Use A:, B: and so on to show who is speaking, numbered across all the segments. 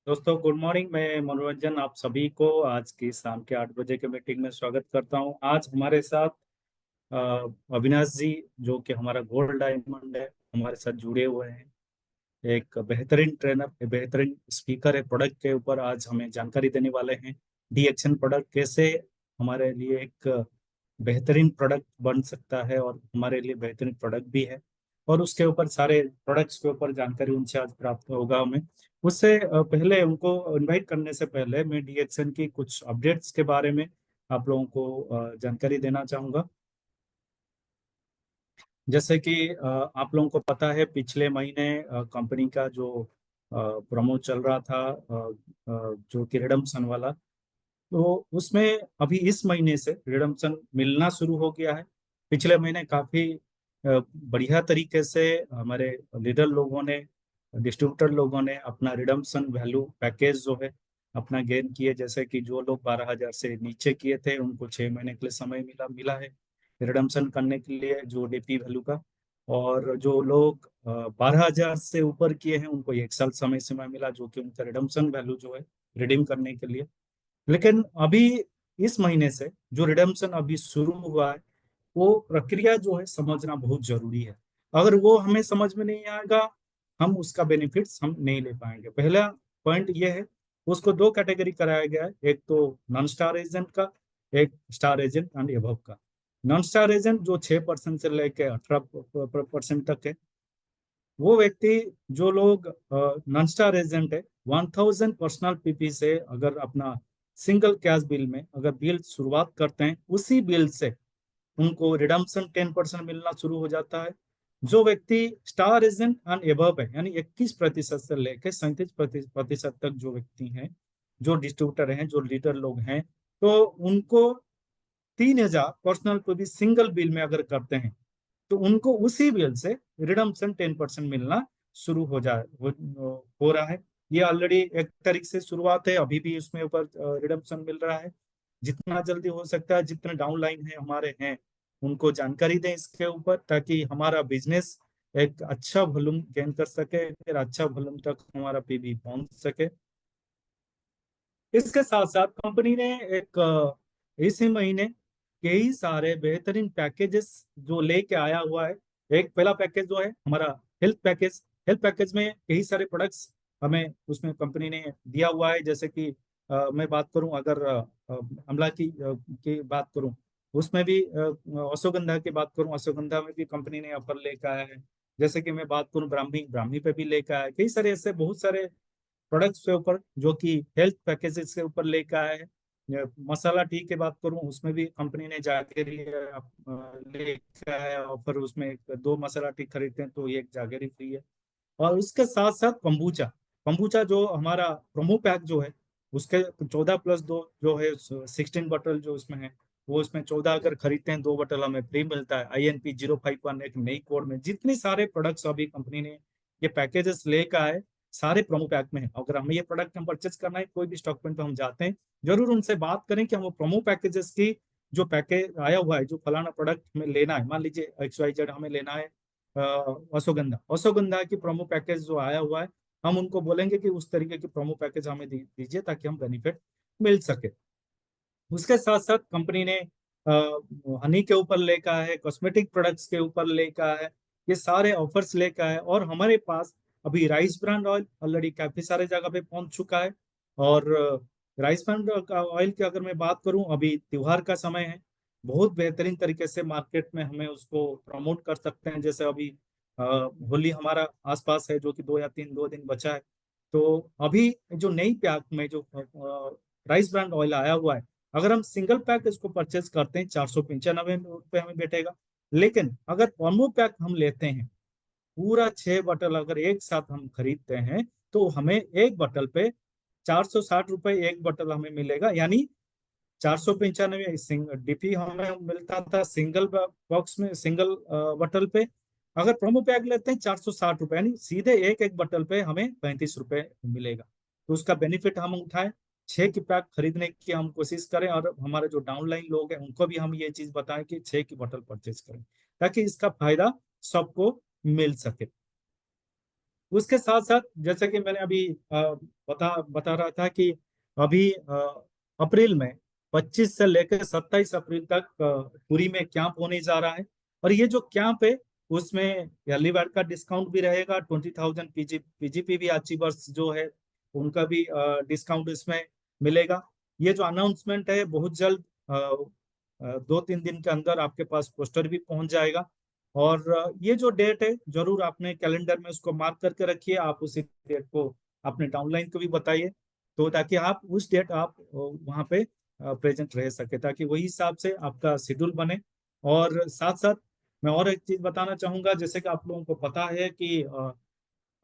A: दोस्तों good morning. मैं मनोरंजन आप सभी को आज की शाम के 8 बजे के मीटिंग में स्वागत करता हूं। आज हमारे साथ अ, अविनाश जी, जो कि हमारा गोल्ड डायमंड है, हमारे साथ जुड़े हुए हैं। एक बेहतरीन ट्रेनर, एक बेहतरीन स्पीकर है। प्रोडक्ट के ऊपर आज हमें जानकारी देने वाले हैं। डी एक्शन प्रोडक्ट कैसे हमारे लिए एक बेहतरीन प्रोडक्ट बन सकता है और हमारे लिए बेहतरीन प्रोडक्ट भी है। और उसके ऊपर सारे प्रोडक्ट्स के ऊपर जानकारी उनसे आज प्राप्त होगा हमें। उससे पहले उनको इनवाइट करने से पहले मैं डी एक्शन की कुछ अपडेट्स के बारे में आप लोगों को जानकारी देना चाहूंगा। जैसे कि आप लोगों को पता है, पिछले महीने कंपनी का जो प्रोमो चल रहा था, जो कि रिडम्पशन वाला, तो उसमें अभी इस महीने से रिडम्पशन मिलना शुरू हो गया है। पिछले महीने काफी बढ़िया तरीके से हमारे लीडर लोगों ने, डिस्ट्रीब्यूटर लोगों ने अपना रिडम्पशन वैल्यू पैकेज जो है अपना गेन किए। जैसे कि जो लोग 12,000 से नीचे किए थे उनको 6 महीने के लिए समय मिला मिला है रिडम्पशन करने के लिए, जो डीपी वैल्यू का। और जो लोग 12,000 से ऊपर किए हैं उनको 1 साल समय सीमा मिला, जो कि उनका रिडम्पशन वैल्यू जो है रिडीम करने के लिए। लेकिन अभी इस महीने से जो रिडेम्पशन अभी शुरू हुआ है, वो प्रक्रिया जो है समझना बहुत जरूरी है। अगर वो हमें समझ में नहीं आएगा, हम उसका बेनिफिट्स हम नहीं ले पाएंगे। पहला पॉइंट ये है, उसको दो कैटेगरी कराया गया है, एक तो नॉन स्टार एजेंट का, एक स्टार एजेंट एंड एबव का। नॉन स्टार एजेंट जो 6% से लेकर 18% तक है, वो व्यक्ति, जो लोग नॉन स्टार एजेंट है, 1,000 पर्सनल पीपी से अगर अपना सिंगल कैश बिल में अगर बिल शुरुआत करते हैं, उसी बिल से उनको रिडम्पशन 10% मिलना शुरू हो जाता है। जो व्यक्ति स्टार एजेंट एंड एबव है, यानी 21% से लेकर 37% तक जो व्यक्ति हैं, जो डिस्ट्रीब्यूटर हैं, जो लीडर लोग हैं, तो उनको 3,000 पर्सनल को भी सिंगल बिल में अगर करते हैं, तो उनको उसी बिल से रिडम्पशन 10% मिलना शुरू हो रहा है। ये ऑलरेडी 1 तारीख से शुरुआत है, अभी भी उसमें ऊपर रिडम्पशन मिल रहा है। जितना जल्दी हो सकता है, जितने डाउन लाइन है हमारे हैं, उनको जानकारी दें इसके ऊपर, ताकि हमारा बिजनेस एक अच्छा वॉल्यूम गेन कर सके, फिर अच्छा वॉल्यूम तक हमारा पीबी पहुंच सके। इसके साथ साथ कंपनी ने एक इसी महीने कई सारे बेहतरीन पैकेजेस जो लेके आया हुआ है। एक पहला पैकेज जो है हमारा हेल्थ पैकेज। हेल्थ पैकेज में कई सारे प्रोडक्ट्स हमें उसमें कंपनी ने दिया हुआ है। जैसे कि मैं बात करूं, अगर अमला की बात करूं, उसमें भी अश्वगंधा की बात करूं, अश्वगंधा में भी कंपनी ने ऑफर लेकर आया है। जैसे कि मैं बात करूं ब्राह्मी, ब्राह्मी पे भी लेकर आया है। कई सारे ऐसे बहुत सारे प्रोडक्ट्स के ऊपर जो कि हेल्थ पैकेजेस के ऊपर लेकर आए हैं। मसाला टी की बात करूं, उसमें भी कंपनी ने जागेरी लेकर आया ऑफर। उसमें दो मसाला टी खरीदते हैं तो एक जागेरी फ्री है। और उसके साथ साथ कंबूचा, कंबूचा जो हमारा प्रोमो पैक जो है, उसके 14+2 जो है, 16 बटल जो उसमें है, वो उसमें 14 अगर खरीदते हैं, 2 बटल हमें फ्री मिलता है। INP 051 एक नई कोड में। जितने सारे प्रोडक्ट्स अभी कंपनी ने ये पैकेजेस लेकर आए, सारे प्रोमो पैक में है। अगर हमें ये प्रोडक्ट हम परचेज करना है, कोई भी स्टॉक पॉइंट पे हम जाते हैं, जरूर उनसे बात करें कि हम वो प्रोमो पैकेजेस की जो पैकेज आया हुआ है, जो फलाना प्रोडक्ट हमें लेना है, मान लीजिए XYZ हमें लेना है अश्वगंधा, अश्वगंधा की प्रोमो पैकेज जो आया हुआ है, हम उनको बोलेंगे कि उस तरीके की प्रोमो पैकेज हमें दीजिए ताकि हम बेनिफिट मिल सके। उसके साथ साथ कंपनी ने हनी के ऊपर लेकर है, कॉस्मेटिक प्रोडक्ट्स के ऊपर लेकर है, ये सारे ऑफर्स लेकर है। और हमारे पास अभी राइस ब्रांड ऑयल ऑलरेडी काफी सारे जगह पे पहुंच चुका है। और राइस ब्रांड ऑयल की अगर मैं बात करूं, अभी त्योहार का समय है, बहुत बेहतरीन तरीके से मार्केट में हमें उसको प्रमोट कर सकते हैं। जैसे अभी होली हमारा आसपास है, जो कि 2 या 3 2 दिन बचा है। तो अभी जो नई पैक में जो राइस ब्रांड ऑयल आया हुआ है, अगर हम सिंगल पैक इसको परचेज करते हैं, 495 रुपये हमें बैठेगा। लेकिन अगर कॉम्बो पैक हम लेते हैं, पूरा 6 बटल अगर एक साथ हम खरीदते हैं, तो हमें एक बटल पे 460 रुपये एक बटल हमें मिलेगा। यानी 495 डीपी हमें मिलता था सिंगल बॉक्स में, सिंगल बटल पे। अगर प्रोमो पैक लेते हैं 460 रुपये, यानी सीधे एक एक बटल पे हमें 35 रुपये मिलेगा। तो उसका बेनिफिट हम उठाएं, 6 की पैक खरीदने की हम कोशिश करें, और हमारे जो डाउनलाइन लोग हैं उनको भी हम ये चीज बताएं कि 6 की बटल परचेज करें, ताकि इसका फायदा सबको मिल सके। उसके साथ साथ जैसे कि मैंने अभी बता रहा था कि अभी अप्रैल में 25 से लेकर 27 अप्रैल तक पुरी में कैंप होने जा रहा है। और ये जो कैंप है उसमें अर्ली बर्ड का डिस्काउंट भी रहेगा, 20,000 पीजीपीवी अचीवर्स जो है उनका भी डिस्काउंट इसमें मिलेगा। ये जो अनाउंसमेंट है बहुत जल्द 2-3 दिन के अंदर आपके पास पोस्टर भी पहुंच जाएगा। और ये जो डेट है जरूर आपने कैलेंडर में उसको मार्क करके रखिए, आप उसी डेट को अपने डाउनलाइन को भी बताइए, तो ताकि आप उस डेट आप वहाँ पे प्रेजेंट रह सके, ताकि वही हिसाब से आपका शेड्यूल बने। और साथ साथ मैं और एक चीज बताना चाहूंगा, जैसे कि आप लोगों को पता है कि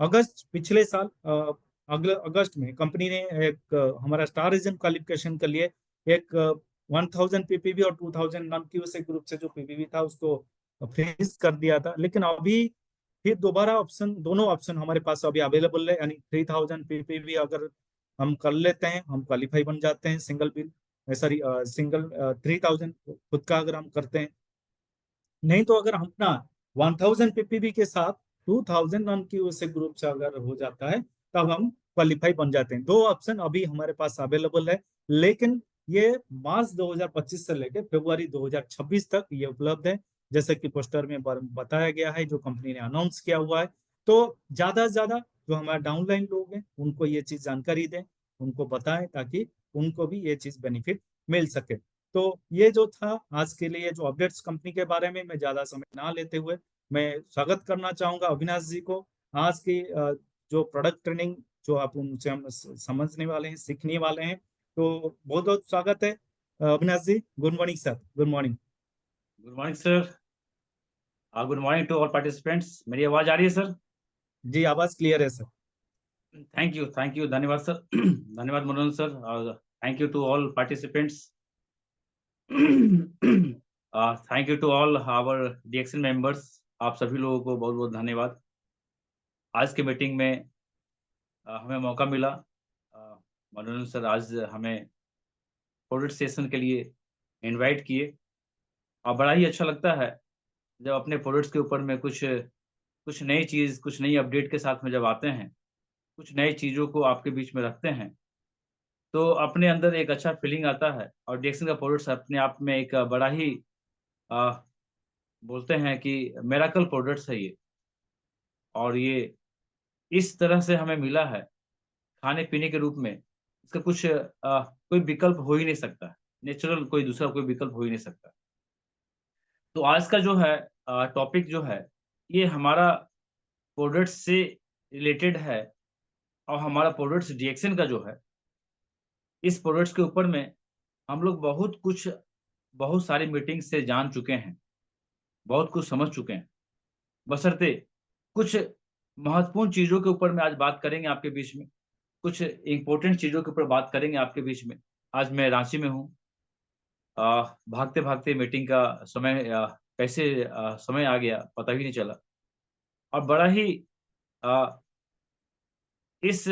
A: अगस्त पिछले साल अगले अगस्त में कंपनी ने एक हमारा स्टार रीजन क्वालिफिकेशन के लिए एक 1,000 पीपीवी और 2,000 नॉन क्यूएसए ग्रुप से जो पीपीवी था उसको फ्रीज कर दिया था। लेकिन अभी फिर दोबारा ऑप्शन, दोनों ऑप्शन हमारे पास अभी अवेलेबल है, यानी 3,000 पीपीवी अगर हम कर लेते हैं हम क्वालिफाई बन जाते हैं सिंगल बिल, सॉरी सिंगल 3,000 खुद का अगर हम करते हैं। नहीं तो अगर हम अपना 1,000 पीपीबी के साथ 2,000 रन की उसे ग्रुप से अगर हो जाता है तब हम क्वालिफाई बन जाते हैं। दो ऑप्शन अभी हमारे पास अवेलेबल है, लेकिन ये मार्च 2025 से लेकर फरवरी 2026 तक ये उपलब्ध है, जैसे कि पोस्टर में बताया गया है, जो कंपनी ने अनाउंस किया हुआ है। तो ज्यादा से ज्यादा जो हमारे डाउनलाइन लोग हैं उनको ये चीज जानकारी दें, उनको बताएं, ताकि उनको भी ये चीज बेनिफिट मिल सके। तो ये जो था आज के लिए जो अपडेट्स कंपनी के बारे में, मैं ज्यादा समय ना लेते हुए मैं स्वागत करना चाहूंगा अविनाश जी को। आज की जो प्रोडक्ट ट्रेनिंग जो आप उनसे हम समझने वाले हैं, सीखने वाले हैं, तो बहुत बहुत स्वागत है Avinash ji. Good morning sir, good morning.
B: Good morning sir. Good morning to all participants. मेरी आवाज आ रही है सर?
A: जी आवाज क्लियर है सर।
B: थैंक यू, धन्यवाद सर। धन्यवाद मनोज सर, और thank you to all participants. Thank you to all our DXN members. आप सभी लोगों को बहुत बहुत धन्यवाद। आज के मीटिंग में हमें मौका मिला। मनोज सर आज हमें प्रोडक्ट सेशन के लिए इनवाइट किए, और बड़ा ही अच्छा लगता है जब अपने प्रोडक्ट्स के ऊपर में कुछ कुछ नई चीज़, कुछ नई अपडेट के साथ में जब आते हैं, कुछ नई चीज़ों को आपके बीच में रखते हैं, तो अपने अंदर एक अच्छा फीलिंग आता है। और डिक्सन का प्रोडक्ट्स अपने आप में एक बड़ा ही आ, बोलते हैं कि मेराकल प्रोडक्ट्स है ये। और ये इस तरह से हमें मिला है खाने पीने के रूप में, इसका कुछ कोई विकल्प हो ही नहीं सकता। नेचुरल कोई दूसरा कोई विकल्प हो ही नहीं सकता। तो आज का जो है टॉपिक जो है, ये हमारा प्रोडक्ट्स से रिलेटेड है। और हमारा प्रोडक्ट्स डीएक्सन का जो है, इस प्रोडक्ट्स के ऊपर में हम लोग बहुत कुछ, बहुत सारी मीटिंग से जान चुके हैं, बहुत कुछ समझ चुके हैं। बशर्ते कुछ महत्वपूर्ण चीजों के ऊपर में आज बात करेंगे आपके बीच में, कुछ इंपॉर्टेंट चीजों के ऊपर बात करेंगे आपके बीच में। आज मैं रांची में हूँ। भागते भागते मीटिंग का समय कैसे समय आ गया पता भी नहीं चला। और बड़ा ही आ, इस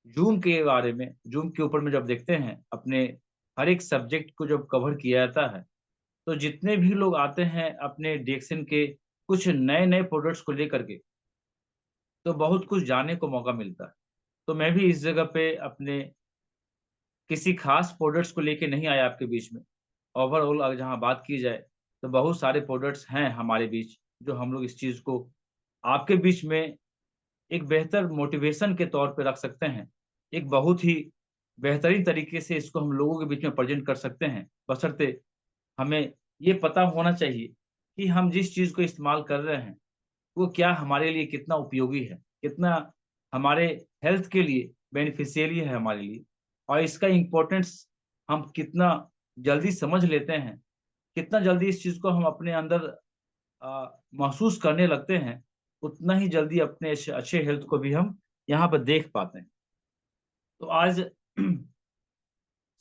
B: जूम के बारे में, जूम के ऊपर में जब देखते हैं, अपने हर एक सब्जेक्ट को जब कवर किया जाता है, तो जितने भी लोग आते हैं अपने डिएक्शन के कुछ नए नए प्रोडक्ट्स को लेकर के, तो बहुत कुछ जानने को मौका मिलता है। तो मैं भी इस जगह पे अपने किसी खास प्रोडक्ट्स को लेके नहीं आया आपके बीच में। ओवरऑल अगर जहाँ बात की जाए, तो बहुत सारे प्रोडक्ट्स हैं हमारे बीच, जो हम लोग इस चीज़ को आपके बीच में एक बेहतर मोटिवेशन के तौर पे रख सकते हैं। एक बहुत ही बेहतरीन तरीके से इसको हम लोगों के बीच में प्रेजेंट कर सकते हैं। बशर्ते हमें ये पता होना चाहिए कि हम जिस चीज़ को इस्तेमाल कर रहे हैं, वो क्या हमारे लिए कितना उपयोगी है, कितना हमारे हेल्थ के लिए बेनिफिशियरी है हमारे लिए। और इसका इम्पोर्टेंस हम कितना जल्दी समझ लेते हैं, कितना जल्दी इस चीज़ को हम अपने अंदर महसूस करने लगते हैं, उतना ही जल्दी अपने अच्छे हेल्थ को भी हम यहाँ पर देख पाते हैं। तो आज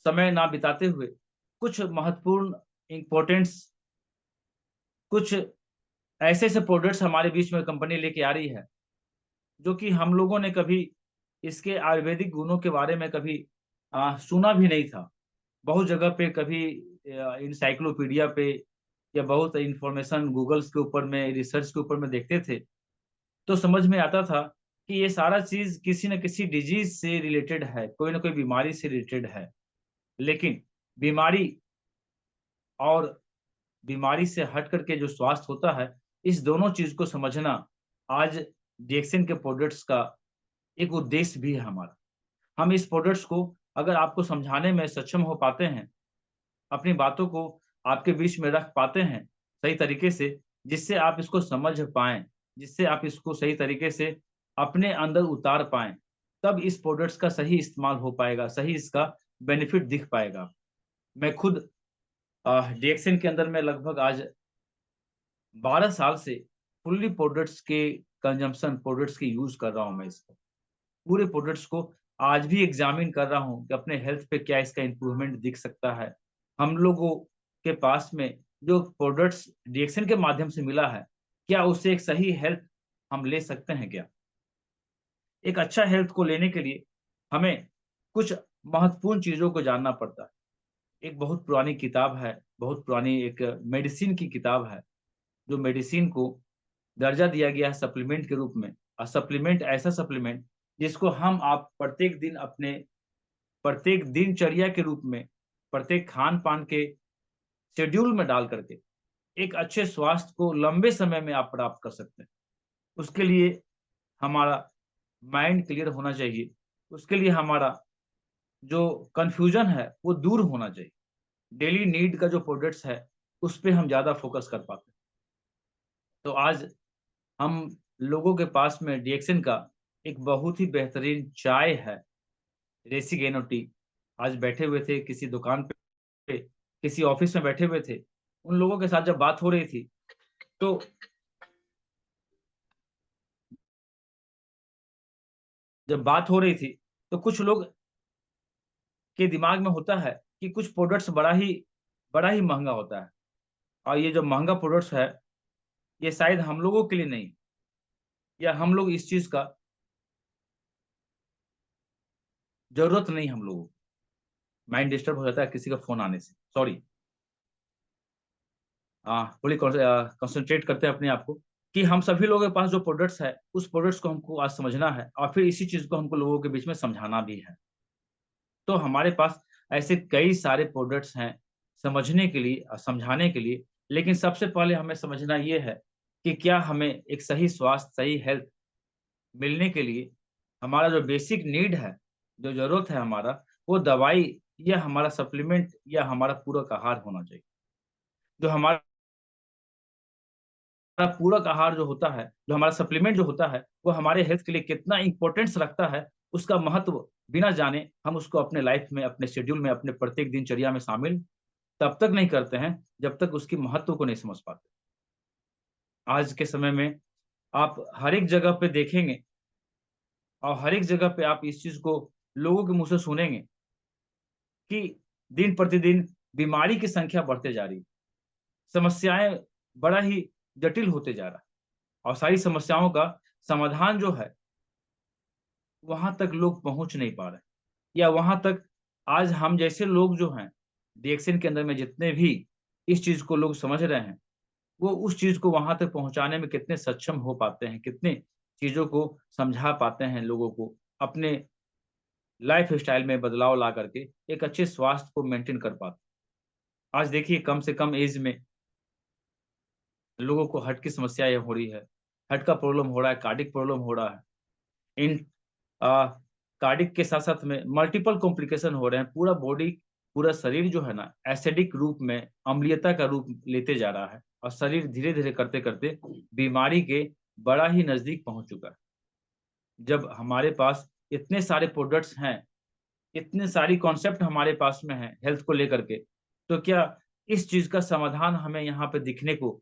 B: समय ना बिताते हुए कुछ महत्वपूर्ण इम्पोर्टेंट्स, कुछ ऐसे ऐसे प्रोडक्ट्स हमारे बीच में कंपनी लेके आ रही है, जो कि हम लोगों ने कभी इसके आयुर्वेदिक गुणों के बारे में कभी सुना भी नहीं था। बहुत जगह पे कभी इंसाइक्लोपीडिया पे या बहुत इंफॉर्मेशन गूगल्स के ऊपर में, रिसर्च के ऊपर में देखते थे, तो समझ में आता था कि ये सारा चीज किसी न किसी डिजीज से रिलेटेड है, कोई ना कोई बीमारी से रिलेटेड है। लेकिन बीमारी और बीमारी से हट करके जो स्वास्थ्य होता है, इस दोनों चीज को समझना आज डीएक्सएन के प्रोडक्ट्स का एक उद्देश्य भी है हमारा। हम इस प्रोडक्ट्स को अगर आपको समझाने में सक्षम हो पाते हैं, अपनी बातों को आपके बीच में रख पाते हैं सही तरीके से, जिससे आप इसको समझ पाएँ, जिससे आप इसको सही तरीके से अपने अंदर उतार पाएँ, तब इस प्रोडक्ट्स का सही इस्तेमाल हो पाएगा, सही इसका बेनिफिट दिख पाएगा। मैं खुद डीएक्सएन के अंदर मैं लगभग आज 12 साल से फुल्ली प्रोडक्ट्स के कंजम्पशन, प्रोडक्ट्स की यूज़ कर रहा हूँ मैं इसको। पूरे प्रोडक्ट्स को आज भी एग्ज़ामिन कर रहा हूँ कि अपने हेल्थ पे क्या इसका इम्प्रूवमेंट दिख सकता है। हम लोगों के पास में जो प्रोडक्ट्स डीएक्सएन के माध्यम से मिला है, क्या उससे एक सही हेल्थ हम ले सकते हैं क्या? एक अच्छा हेल्थ को लेने के लिए हमें कुछ महत्वपूर्ण चीज़ों को जानना पड़ता है। एक बहुत पुरानी किताब है, बहुत पुरानी एक मेडिसिन की किताब है, जो मेडिसिन को दर्जा दिया गया है सप्लीमेंट के रूप में। और सप्लीमेंट ऐसा सप्लीमेंट जिसको हम आप प्रत्येक दिन अपने प्रत्येक दिनचर्या के रूप में, प्रत्येक खान-पान के शेड्यूल में डाल करके एक अच्छे स्वास्थ्य को लंबे समय में आप प्राप्त कर सकते हैं। उसके लिए हमारा माइंड क्लियर होना चाहिए। उसके लिए हमारा जो कन्फ्यूजन है वो दूर होना चाहिए। डेली नीड का जो प्रोडक्ट्स है, उस पे हम ज़्यादा फोकस कर पाते हैं। तो आज हम लोगों के पास में डीएक्सएन का एक बहुत ही बेहतरीन चाय है, रेसिगेनो टी। आज बैठे हुए थे किसी दुकान पे, किसी ऑफिस में बैठे हुए थे। उन लोगों के साथ जब बात हो रही थी, तो जब बात हो रही थी, तो कुछ लोग के दिमाग में होता है कि कुछ प्रोडक्ट्स बड़ा ही महँगा होता है और ये जो महँगा प्रोडक्ट्स है, ये शायद हम लोगों के लिए नहीं, या हम लोग इस चीज़ का ज़रूरत नहीं हम लोगों को। माइंड डिस्टर्ब हो जाता है किसी का फ़ोन आने से, सॉरी। फुली कंसंट्रेट करते हैं अपने आप को कि हम सभी लोगों के पास जो प्रोडक्ट्स है, उस प्रोडक्ट्स को हमको आज समझना है और फिर इसी चीज़ को हमको लोगों के बीच में समझाना भी है। तो हमारे पास ऐसे कई सारे प्रोडक्ट्स हैं समझने के लिए और समझाने के लिए, लेकिन सबसे पहले हमें समझना ये है कि क्या हमें एक सही स्वास्थ्य, सही हेल्थ मिलने के लिए हमारा जो बेसिक नीड है, जो ज़रूरत है हमारा, वो दवाई या हमारा सप्लीमेंट या हमारा पूरक आहार होना चाहिए। जो हमारा पूरक आहार जो होता है, जो हमारा सप्लीमेंट जो होता है, वो हमारे हेल्थ के लिए कितना इम्पोर्टेंस रखता है, उसका महत्व बिना जाने हम उसको अपने लाइफ में, अपने शेड्यूल में, अपने प्रत्येक दिनचर्या में शामिल तब तक नहीं करते हैं, जब तक उसकी महत्व को नहीं समझ पाते। आज के समय में आप हर एक जगह पे देखेंगे और हर एक जगह पे आप इस चीज़ को लोगों के मुँह से सुनेंगे कि दिन प्रतिदिन बीमारी की संख्या बढ़ते जा रही है। समस्याएँ बड़ा ही जटिल होते जा रहा है और सारी समस्याओं का समाधान जो है, वहाँ तक लोग पहुँच नहीं पा रहे हैं, या वहाँ तक आज हम जैसे लोग जो हैं, डीएक्सएन के अंदर में जितने भी इस चीज़ को लोग समझ रहे हैं, वो उस चीज़ को वहाँ तक पहुँचाने में कितने सक्षम हो पाते हैं, कितने चीज़ों को समझा पाते हैं लोगों को, अपने लाइफ़स्टाइल में बदलाव ला करके एक अच्छे स्वास्थ्य को मेंटेन कर पाते हैं। आज देखिए कम से कम ऐज में लोगों को हार्ट की समस्या ये हो रही है, हार्ट का प्रॉब्लम हो रहा है, कार्डिक प्रॉब्लम हो रहा है। इन अ, कार्डिक के साथ-साथ में मल्टीपल कॉम्प्लिकेशन हो रहे हैं। पूरा बॉडी, पूरा शरीर जो है ना एसिडिक रूप में, अम्लीयता का रूप लेते जा रहा है और शरीर धीरे-धीरे करते-करते बीमारी के बड़ा ही नज़दीक पहुँच चुका है। जब हमारे पास इतने सारे प्रोडक्ट्स हैं, इतने सारी कॉन्सेप्ट हमारे पास में हैं हेल्थ को लेकर के, तो क्या इस चीज़ का समाधान हमें यहाँ पे दिखने को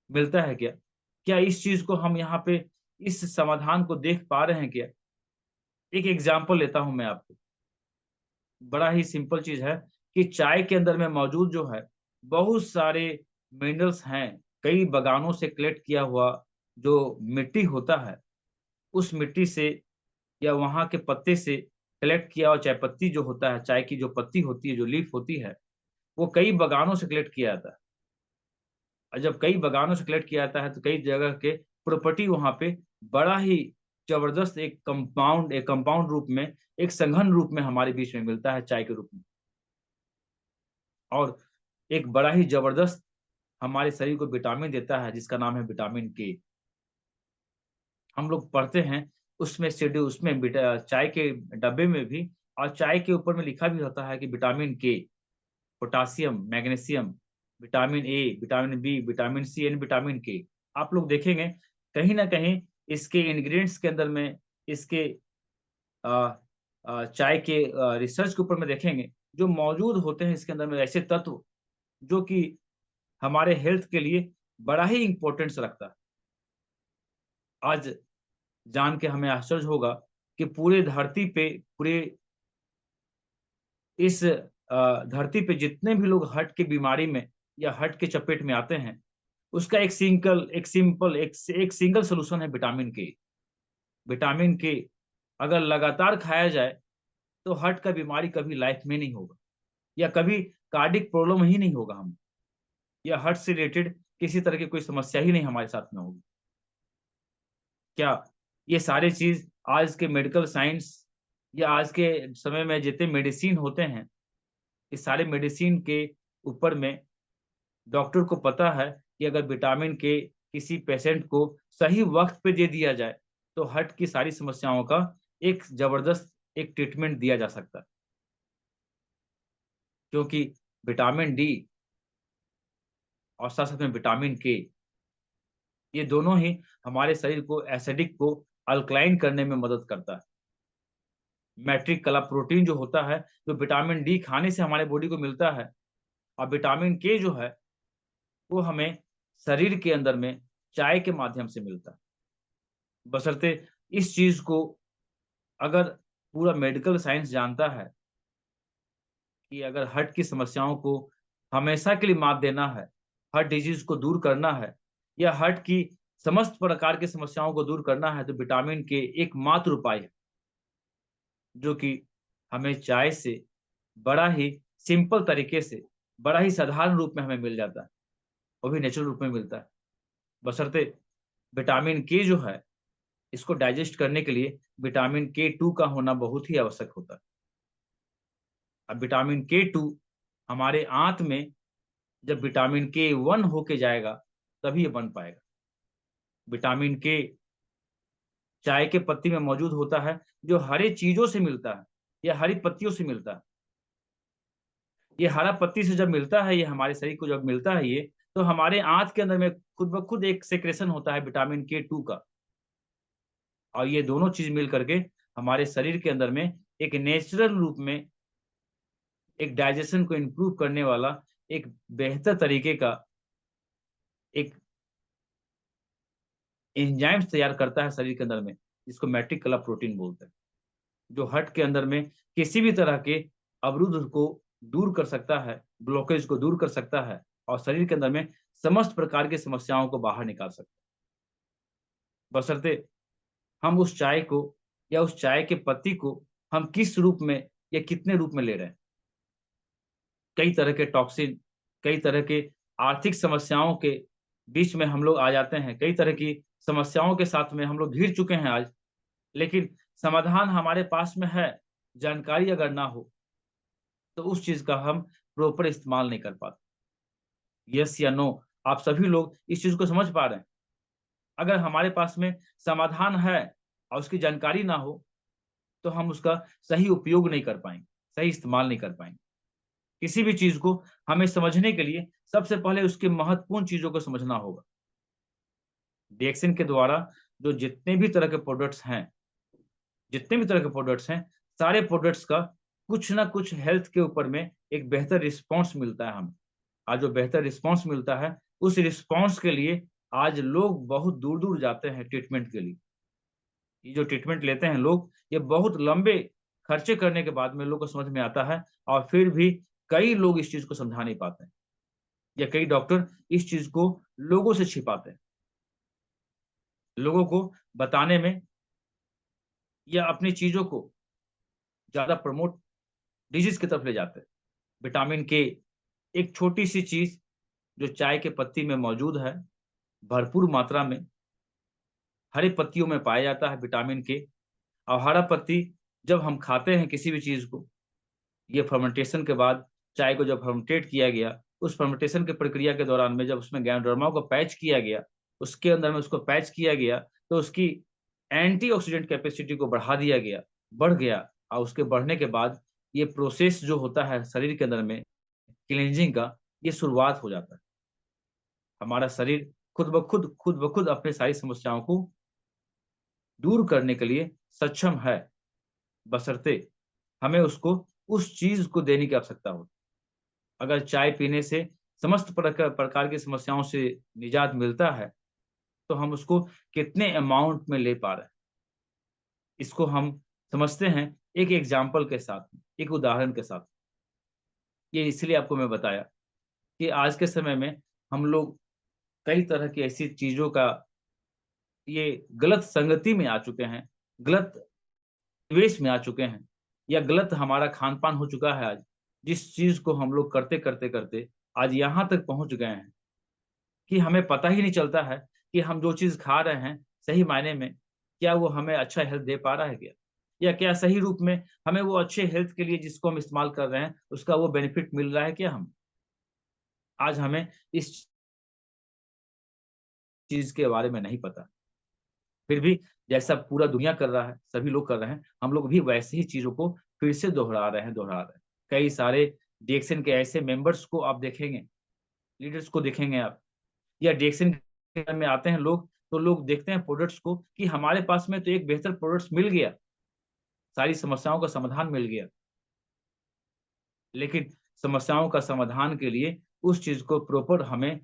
B: मिलता है क्या? क्या इस चीज़ को हम यहाँ पे इस समाधान को देख पा रहे हैं क्या? एक एग्ज़ाम्पल लेता हूँ मैं आपको। बड़ा ही सिंपल चीज़ है कि चाय के अंदर में मौजूद जो है, बहुत सारे मिनरल्स हैं। कई बागानों से कलेक्ट किया हुआ जो मिट्टी होता है, उस मिट्टी से या वहाँ के पत्ते से कलेक्ट किया हुआ चाय पत्ती जो होता है, चाय की जो पत्ती होती है, जो लीफ होती है, वो कई बागानों से कलेक्ट किया जाता है। और जब कई बागानों से कलेक्ट किया जाता है, तो कई जगह के प्रॉपर्टी वहाँ पे बड़ा ही जबरदस्त एक कंपाउंड रूप में, एक संघन रूप में हमारे बीच में मिलता है चाय के रूप में। और एक बड़ा ही जबरदस्त हमारे शरीर को विटामिन देता है जिसका नाम है विटामिन के। हम लोग पढ़ते हैं उसमें शेड्यूल, उसमें चाय के डब्बे में भी, और चाय के ऊपर में लिखा भी होता है कि vitamin K, potassium, magnesium, vitamin A, vitamin B, vitamin C and vitamin K. आप लोग देखेंगे कहीं ना कहीं इसके इंग्रेडिएंट्स के अंदर में, इसके चाय के रिसर्च के ऊपर में देखेंगे जो मौजूद होते हैं इसके अंदर में ऐसे तत्व जो कि हमारे हेल्थ के लिए बड़ा ही इंपॉर्टेंस रखता है। आज जान के हमें आश्चर्य होगा कि पूरे धरती पे, पूरे इस धरती पे जितने भी लोग हार्ट की बीमारी में या हार्ट के चपेट में आते हैं, उसका एक सिंगल सोल्यूशन है विटामिन के। विटामिन के अगर लगातार खाया जाए तो हार्ट का बीमारी कभी लाइफ में नहीं होगा, या कभी कार्डिक प्रॉब्लम ही नहीं होगा हम, या हार्ट से रिलेटेड किसी तरह की कोई समस्या ही नहीं हमारे साथ में होगी। क्या ये सारे चीज आज के मेडिकल साइंस या आज के समय में जितने मेडिसिन होते हैं, इस सारे मेडिसिन के ऊपर में डॉक्टर को पता है कि अगर विटामिन के किसी पेशेंट को सही वक्त पे दे दिया जाए तो हार्ट की सारी समस्याओं का एक जबरदस्त एक ट्रीटमेंट दिया जा सकता है। क्योंकि विटामिन डी और साथ साथ में विटामिन के, ये दोनों ही हमारे शरीर को एसिडिक को अल्कलाइन करने में मदद करता है। मैट्रिक कला प्रोटीन जो होता है, जो विटामिन डी खाने से हमारे बॉडी को मिलता है, और विटामिन के जो है वो हमें शरीर के अंदर में चाय के माध्यम से मिलता है। बशर्ते इस चीज को अगर पूरा मेडिकल साइंस जानता है कि अगर हार्ट की समस्याओं को हमेशा के लिए मात देना है, हार्ट डिजीज को दूर करना है, या हार्ट की समस्त प्रकार की समस्याओं को दूर करना है, तो विटामिन के एकमात्र उपाय है जो कि हमें चाय से बड़ा ही सिंपल तरीके से, बड़ा ही साधारण रूप में हमें मिल जाता है, वो भी नेचुरल रूप में मिलता है। बशर्ते विटामिन के जो है, इसको डाइजेस्ट करने के लिए विटामिन के टू का होना बहुत ही आवश्यक होता है। अब विटामिन के टू हमारे आंत में जब विटामिन के वन होके जाएगा तभी ये बन पाएगा। विटामिन के चाय के पत्ती में मौजूद होता है, जो हरे चीजों से मिलता है या हरी पत्तियों से मिलता है। ये हरा पत्ती से जब मिलता है, ये हमारे शरीर को जब मिलता है ये, तो हमारे आंत के अंदर में खुद ब खुद एक सेक्रेशन होता है विटामिन के टू का, और ये दोनों चीज मिल करके हमारे शरीर के अंदर में एक नेचुरल रूप में एक डाइजेशन को इम्प्रूव करने वाला एक बेहतर तरीके का एक एंजाइम्स तैयार करता है शरीर के अंदर में, जिसको मैट्रिक कला प्रोटीन बोलते हैं, जो हार्ट के अंदर में किसी भी तरह के अवरुद्ध को दूर कर सकता है, ब्लॉकेज को दूर कर सकता है, और शरीर के अंदर में समस्त प्रकार की समस्याओं को बाहर निकाल सकता है। बशर्ते हम उस चाय को या उस चाय के पत्ती को हम किस रूप में या कितने रूप में ले रहे हैं। कई तरह के टॉक्सिन, कई तरह के आर्थिक समस्याओं के बीच में हम लोग आ जाते हैं, कई तरह की समस्याओं के साथ में हम लोग घिर चुके हैं आज, लेकिन समाधान हमारे पास में है, जानकारी अगर ना हो तो उस चीज का हम प्रॉपर इस्तेमाल नहीं कर पाते। यस या नो, आप सभी लोग इस चीज को समझ पा रहे हैं? अगर हमारे पास में समाधान है और उसकी जानकारी ना हो तो हम उसका सही उपयोग नहीं कर पाएंगे, सही इस्तेमाल नहीं कर पाएंगे। किसी भी चीज को हमें समझने के लिए सबसे पहले उसके महत्वपूर्ण चीजों को समझना होगा। डीएक्सएन के द्वारा जो जितने भी तरह के प्रोडक्ट्स हैं, सारे प्रोडक्ट्स का कुछ ना कुछ हेल्थ के ऊपर में एक बेहतर रिस्पॉन्स मिलता है हमें। आज जो बेहतर रिस्पॉन्स मिलता है, उस रिस्पॉन्स के लिए आज लोग बहुत दूर दूर जाते हैं ट्रीटमेंट के लिए। ये जो ट्रीटमेंट लेते हैं लोग, ये बहुत लंबे खर्चे करने के बाद में लोग को समझ में आता है, और फिर भी कई लोग इस चीज को समझा नहीं पाते हैं, या कई डॉक्टर इस चीज को लोगों से छिपाते हैं, लोगों को बताने में, या अपनी चीजों को ज्यादा प्रमोट डिजीज की तरफ ले जाते हैं। विटामिन के एक छोटी सी चीज जो चाय के पत्ती में मौजूद है भरपूर मात्रा में, हरी पत्तियों में पाया जाता है विटामिन के। और हरा पत्ती जब हम खाते हैं किसी भी चीज को, ये फर्मेंटेशन के बाद चाय को जब फर्मेंटेट किया गया, उस फर्मेंटेशन की प्रक्रिया के दौरान में जब उसमें गैनोडर्मा को पैच किया गया, उसके अंदर में उसको पैच किया गया, तो उसकी एंटीऑक्सीडेंट कैपेसिटी को बढ़ा दिया गया, बढ़ गया। और उसके बढ़ने के बाद ये प्रोसेस जो होता है शरीर के अंदर में क्लींजिंग का, ये शुरुआत हो जाता है। हमारा शरीर खुद ब खुद अपने सारी समस्याओं को दूर करने के लिए सक्षम है, बशर्ते हमें उसको उस चीज को देने की आवश्यकता हो। अगर चाय पीने से समस्त प्रकार की समस्याओं से निजात मिलता है, तो हम उसको कितने अमाउंट में ले पा रहे हैं, इसको हम समझते हैं एक एग्जाम्पल के साथ, एक उदाहरण के साथ। ये इसलिए आपको मैं बताया कि आज के समय में हम लोग कई तरह की ऐसी चीजों का ये गलत संगति में आ चुके हैं, गलत निवेश में आ चुके हैं, या गलत हमारा खान-पान हो चुका है आज, जिस चीज को हम लोग करते आज यहाँ तक पहुँच गए हैं कि हमें पता ही नहीं चलता है कि हम जो चीज़ खा रहे हैं, सही मायने में क्या वो हमें अच्छा हेल्थ दे पा रहा है क्या? या क्या सही रूप में हमें वो अच्छे हेल्थ के लिए जिसको हम इस्तेमाल कर रहे हैं, उसका वो बेनिफिट मिल रहा है क्या हमें? आज हमें इस चीज़ के बारे में नहीं पता। फिर भी जैसा पूरा दुनिया कर रहा है, सभी लोग कर रहे हैं, हम लोग भी वैसे ही चीज़ों को फिर से दोहरा रहे हैं। कई सारे डीएक्सएन के ऐसे मेंबर्स को आप देखेंगे, लीडर्स को देखेंगे आप, या डीएक्सएन में आते हैं लोग, तो लोग देखते हैं प्रोडक्ट्स को कि हमारे पास में तो एक बेहतर प्रोडक्ट्स मिल गया, सारी समस्याओं का समाधान मिल गया। लेकिन समस्याओं का समाधान के लिए उस चीज़ को प्रॉपर हमें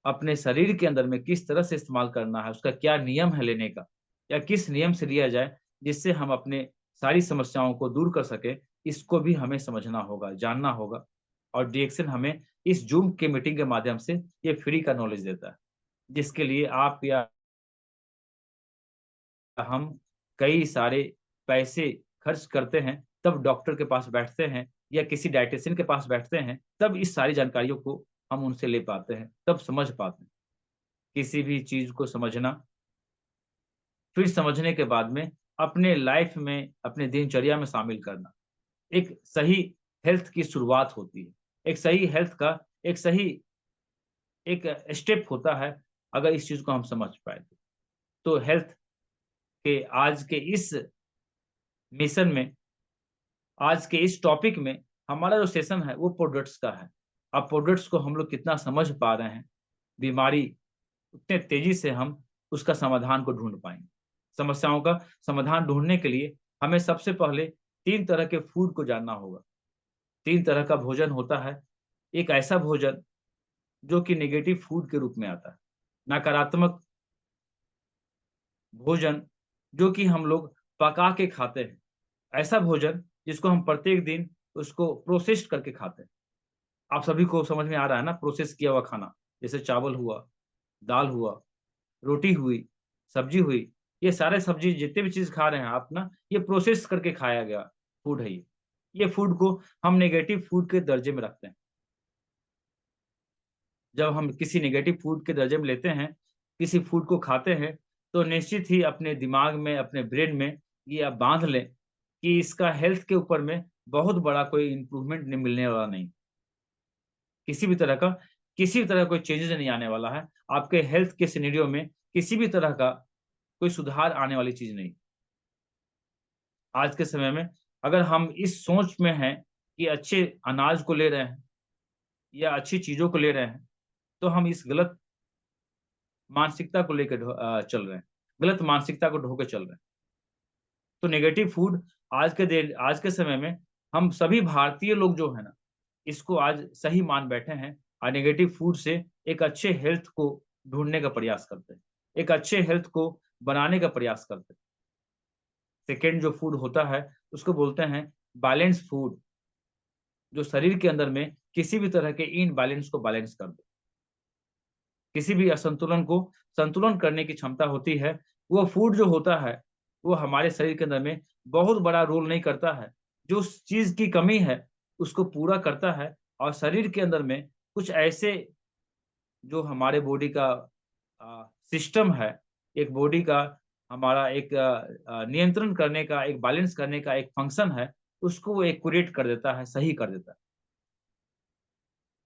B: अपने शरीर के अंदर में किस तरह से इस्तेमाल करना है, उसका क्या नियम है लेने का, या किस नियम से लिया जाए जिससे हम अपने सारी समस्याओं को दूर कर सकें, इसको भी हमें समझना होगा, जानना होगा। और डीएक्सएन हमें इस ज़ूम के मीटिंग के माध्यम से ये फ्री का नॉलेज देता है, जिसके लिए आप या हम कई सारे पैसे खर्च करते हैं, तब डॉक्टर के पास बैठते हैं या किसी डायटीशियन के पास बैठते हैं, तब इस सारी जानकारियों को हम उनसे ले पाते हैं, तब समझ पाते हैं। किसी भी चीज़ को समझना, फिर समझने के बाद में अपने लाइफ में, अपने दिनचर्या में शामिल करना, एक सही हेल्थ की शुरुआत होती है। एक सही हेल्थ का एक सही एक स्टेप होता है, अगर इस चीज़ को हम समझ पाएँ तो। तो हेल्थ के आज के इस मिशन में, आज के इस टॉपिक में हमारा जो सेशन है वो प्रोडक्ट्स का है। अब प्रोडक्ट्स को हम लोग कितना समझ पा रहे हैं, बीमारी उतने तेजी से हम उसका समाधान को ढूँढ पाएँगे। समस्याओं का समाधान ढूँढने के लिए हमें सबसे पहले 3 तरह के फूड को जानना होगा। 3 तरह का भोजन होता है। एक ऐसा भोजन जो कि नेगेटिव फूड के रूप में आता है। नकारात्मक भोजन जो कि हम लोग पका के खाते हैं। ऐसा भोजन जिसको हम प्रत्येक दिन उसको प्रोसेस्ड करके खाते हैं। आप सभी को समझ में आ रहा है ना, प्रोसेस किया हुआ खाना, जैसे चावल हुआ, दाल हुआ, रोटी हुई, सब्जी हुई, ये सारे सब्जी जितने भी चीज़ खा रहे हैं आप ना, ये प्रोसेस करके खाया गया फूड है ये। ये फूड को हम नेगेटिव फूड के दर्जे में रखते हैं। जब हम किसी नेगेटिव फूड के दर्जे में लेते हैं, किसी फूड को खाते हैं, तो निश्चित ही अपने दिमाग में, अपने ब्रेन में ये आप बाँध लें कि इसका हेल्थ के ऊपर में बहुत बड़ा कोई इम्प्रूवमेंट नहीं मिलने वाला नहीं। किसी भी तरह का किसी भी तरह का कोई चेंजेज़ नहीं आने वाला है। आपके हेल्थ के सिनेरियो में किसी भी तरह का कोई सुधार आने वाली चीज़ नहीं। आज के समय में अगर हम इस सोच में हैं कि अच्छे अनाज को ले रहे हैं या अच्छी चीज़ों को ले रहे हैं, तो हम इस गलत मानसिकता को लेके चल रहे हैं। गलत मानसिकता को ढो के चल रहे हैं। तो नेगेटिव फूड आज के समय में हम सभी भारतीय लोग जो है ना, इसको आज सही मान बैठे हैं और नेगेटिव फूड से एक अच्छे हेल्थ को ढूँढने का प्रयास करते हैं। एक अच्छे हेल्थ को बनाने का प्रयास करते हैं। सेकंड जो फूड होता है, उसको बोलते हैं बैलेंस फूड, जो शरीर के अंदर में किसी भी तरह के इनबैलेंस को बैलेंस कर दे। किसी भी असंतुलन को संतुलन करने की क्षमता होती है। वो फूड जो होता है, वो हमारे शरीर के अंदर में बहुत बड़ा रोल नहीं करता है। जो उस चीज़ की कमी है, उसको पूरा करता है और शरीर के अंदर में कुछ ऐसे जो हमारे बॉडी का सिस्टम है, एक बॉडी का हमारा एक नियंत्रण करने का, एक बैलेंस करने का एक फंक्शन है, उसको वो एक्यूरेट कर देता है, सही कर देता है।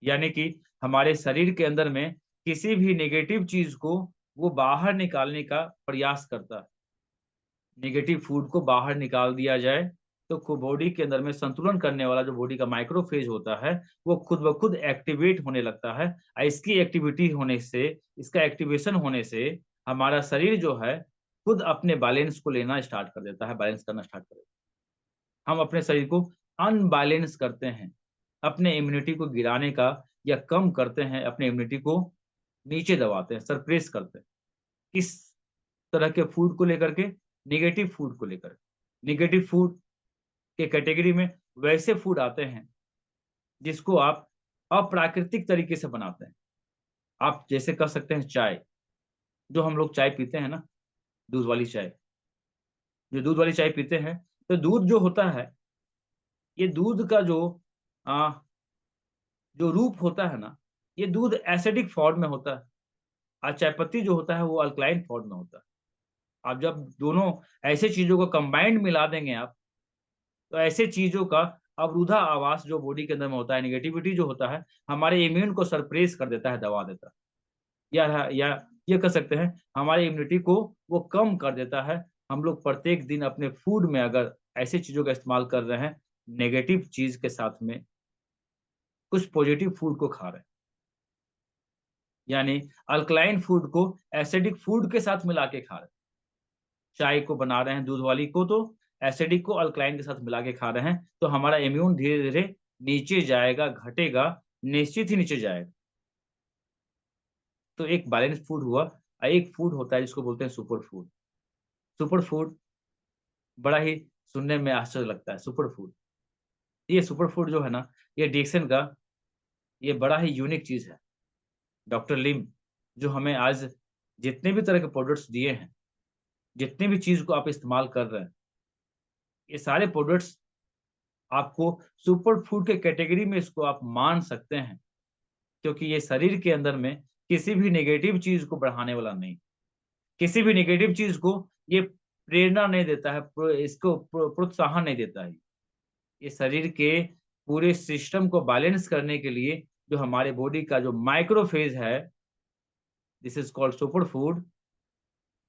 B: यानी कि हमारे शरीर के अंदर में किसी भी नेगेटिव चीज को वो बाहर निकालने का प्रयास करता है। नेगेटिव फूड को बाहर निकाल दिया जाए तो बॉडी के अंदर में संतुलन करने वाला जो बॉडी का माइक्रोफेज होता है वो खुद ब खुद एक्टिवेट होने लगता है। और इसकी एक्टिविटी होने से, इसका एक्टिवेशन होने से हमारा शरीर जो है खुद अपने बैलेंस को लेना स्टार्ट कर देता है, बैलेंस करना स्टार्ट कर देता है। हम अपने शरीर को अनबैलेंस करते हैं, अपने इम्यूनिटी को गिराने का या कम करते हैं, अपने इम्यूनिटी को नीचे दबाते हैं, सरप्रेस करते हैं। किस तरह के फूड को लेकर के? नेगेटिव फूड को लेकर। नेगेटिव फूड के कैटेगरी में वैसे फूड आते हैं जिसको आप अप्राकृतिक तरीके से बनाते हैं। आप जैसे कह सकते हैं चाय, जो हम लोग चाय पीते हैं ना, दूध वाली चाय, जो दूध वाली चाय पीते हैं, तो दूध जो होता है, ये दूध का आ, जो रूप होता है ना, ये दूध एसिडिक फॉर्म में होता है, और चाय पत्ती जो होता है वो अल्कलाइन फॉर्म में होता है। आप जब दोनों ऐसे चीजों को कंबाइंड मिला देंगे आप, तो ऐसे चीजों का अवरुद्धा आवास जो बॉडी के अंदर में होता है, निगेटिविटी जो होता है, हमारे इम्यून को सरप्रेस कर देता है, दबा देता है। या ये कह सकते हैं हमारी इम्यूनिटी को वो कम कर देता है। हम लोग प्रत्येक दिन अपने फूड में अगर ऐसी चीजों का इस्तेमाल कर रहे हैं, नेगेटिव चीज के साथ में कुछ पॉजिटिव फूड को खा रहे हैं, यानी अल्कलाइन फूड को एसिडिक फूड के साथ मिला के खा रहे हैं। चाय को बना रहे हैं दूध वाली को, तो एसिडिक को अल्कलाइन के साथ मिला के खा रहे हैं, तो हमारा इम्यून धीरे धीरे नीचे जाएगा, घटेगा, निश्चित ही नीचे जाएगा। तो एक बैलेंस फूड हुआ, और एक फूड होता है जिसको बोलते हैं सुपर फूड। सुपर फूड बड़ा ही सुनने में आश्चर्य लगता है। सुपर फूड, ये सुपर फूड जो है ना, ये डिक्सन का ये बड़ा ही यूनिक चीज है। डॉक्टर लिम जो हमें आज जितने भी तरह के प्रोडक्ट्स दिए हैं, जितने भी चीज को आप इस्तेमाल कर रहे हैं, ये सारे प्रोडक्ट्स आपको सुपर फूड के कैटेगरी में इसको आप मान सकते हैं, क्योंकि ये शरीर के अंदर में किसी भी नेगेटिव चीज को बढ़ाने वाला नहीं, किसी भी नेगेटिव चीज को ये प्रेरणा नहीं देता है, इसको प्रोत्साहन नहीं देता है। ये शरीर के पूरे सिस्टम को बैलेंस करने के लिए जो हमारे बॉडी का जो माइक्रोफेज है, this is called super food.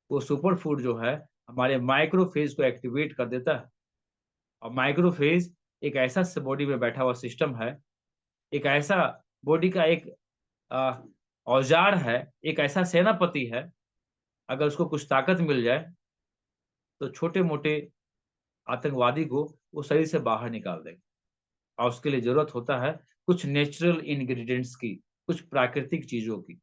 B: वो सुपर फूड जो है हमारे माइक्रोफेज को एक्टिवेट कर देता है। और माइक्रोफेज एक ऐसा बॉडी में बैठा हुआ सिस्टम है, एक ऐसा बॉडी का एक आ, औजार है, एक ऐसा सेनापति है, अगर उसको कुछ ताकत मिल जाए तो छोटे मोटे आतंकवादी को वो शरीर से बाहर निकाल देगा। और उसके लिए जरूरत होता है कुछ नेचुरल इंग्रेडिएंट्स की, कुछ प्राकृतिक चीजों की,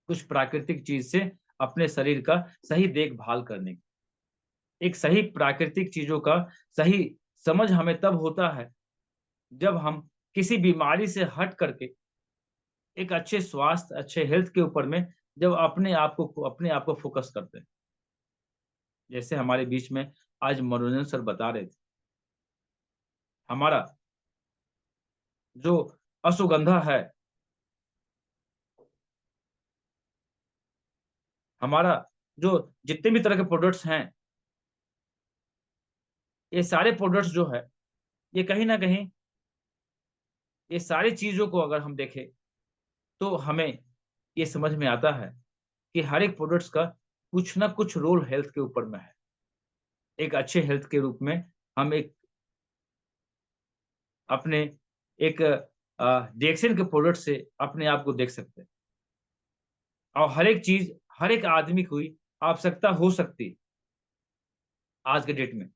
B: कुछ प्राकृतिक चीज से अपने शरीर का सही देखभाल करने की। एक सही प्राकृतिक चीजों का सही समझ हमें तब होता है जब हम किसी बीमारी से हट करके एक अच्छे स्वास्थ्य, अच्छे हेल्थ के ऊपर में जब अपने आप को फोकस करते हैं। जैसे हमारे बीच में आज मनोरंजन सर बता रहे थे, हमारा जो अश्वगंधा है, हमारा जो जितने भी तरह के प्रोडक्ट्स हैं, ये सारे प्रोडक्ट्स जो है, ये कहीं ना कहीं ये सारी चीजों को अगर हम देखें तो हमें ये समझ में आता है कि हर एक प्रोडक्ट्स का कुछ ना कुछ रोल हेल्थ के ऊपर में है। एक अच्छे हेल्थ के रूप में हम एक अपने एक डिएक्सिन के प्रोडक्ट से अपने आप को देख सकते हैं। और हर एक चीज हर एक आदमी को आवश्यकता हो सकती है आज के डेट में।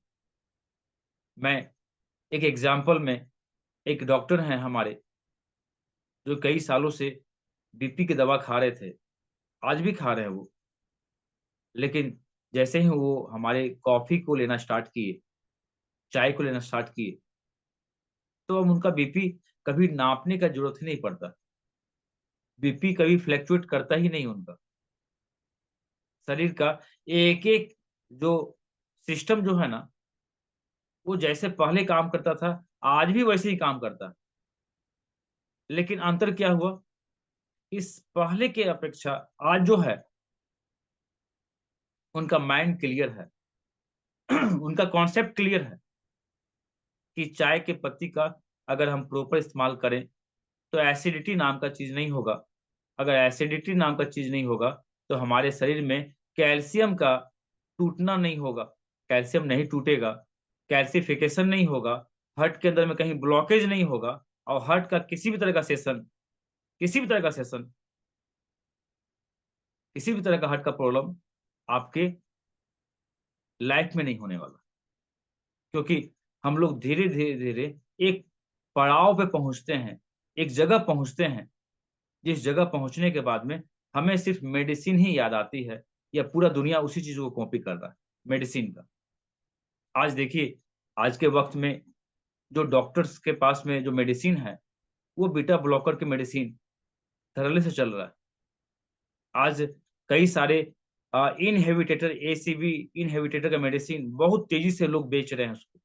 B: मैं एक एग्जांपल में, एक डॉक्टर हैं हमारे जो कई सालों से बीपी की दवा खा रहे थे, आज भी खा रहे हैं वो, लेकिन जैसे ही वो हमारे कॉफी को लेना स्टार्ट किए, चाय को लेना स्टार्ट किए, तो अब उनका बीपी कभी नापने का जरूरत ही नहीं पड़ता। बीपी कभी फ्लैक्चुएट करता ही नहीं उनका। शरीर का एक एक जो सिस्टम जो है ना, वो जैसे पहले काम करता था आज भी वैसे ही काम करता है। लेकिन अंतर क्या हुआ, इस पहले के अपेक्षा आज जो है उनका माइंड क्लियर है, उनका कॉन्सेप्ट क्लियर है कि चाय के पत्ती का अगर हम प्रॉपर इस्तेमाल करें तो एसिडिटी नाम का चीज नहीं होगा। अगर एसिडिटी नाम का चीज नहीं होगा तो हमारे शरीर में कैल्शियम का टूटना नहीं होगा, कैल्शियम नहीं टूटेगा, कैल्सिफिकेशन नहीं होगा, हार्ट के अंदर में कहीं ब्लॉकेज नहीं होगा, और हार्ट का किसी भी तरह का सेशन, किसी भी तरह का सेशन, किसी भी तरह का हार्ट का प्रॉब्लम आपके लाइफ में नहीं होने वाला। क्योंकि हम लोग धीरे धीरे धीरे एक पड़ाव पे पहुंचते हैं, एक जगह पहुंचते हैं, जिस जगह पहुंचने के बाद में हमें सिर्फ मेडिसिन ही याद आती है, या पूरा दुनिया उसी चीज को कॉपी कर रहा है, मेडिसिन का। आज देखिए, आज के वक्त में जो डॉक्टर्स के पास में जो मेडिसिन है, वो बीटा ब्लॉकर के मेडिसिन धड़ल्ले से चल रहा है। आज कई सारे इनहेबिटेटर, एसीवी इनहेबिटेटर का मेडिसिन बहुत तेजी से लोग बेच रहे हैं उसको,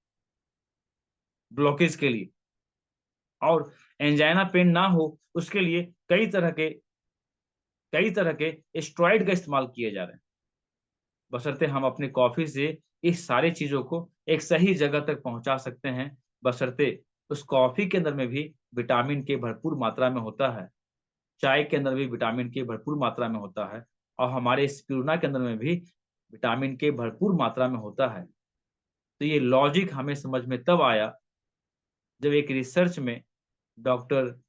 B: ब्लॉकेज के लिए। और एंजाइना पेन ना हो उसके लिए कई तरह के स्टेरॉइड का इस्तेमाल किए जा रहे हैं। बशर्ते हम अपनी कॉफी से इस सारी चीजों को एक सही जगह तक पहुंचा सकते हैं, बशर्ते उस कॉफी के अंदर में भी विटामिन के भरपूर मात्रा में होता है, चाय के अंदर भी विटामिन के भरपूर मात्रा में होता है, और हमारे स्पिरुलिना के अंदर में भी विटामिन के भरपूर मात्रा में होता है। तो ये लॉजिक हमें समझ में तब आया जब एक रिसर्च में डॉक्टर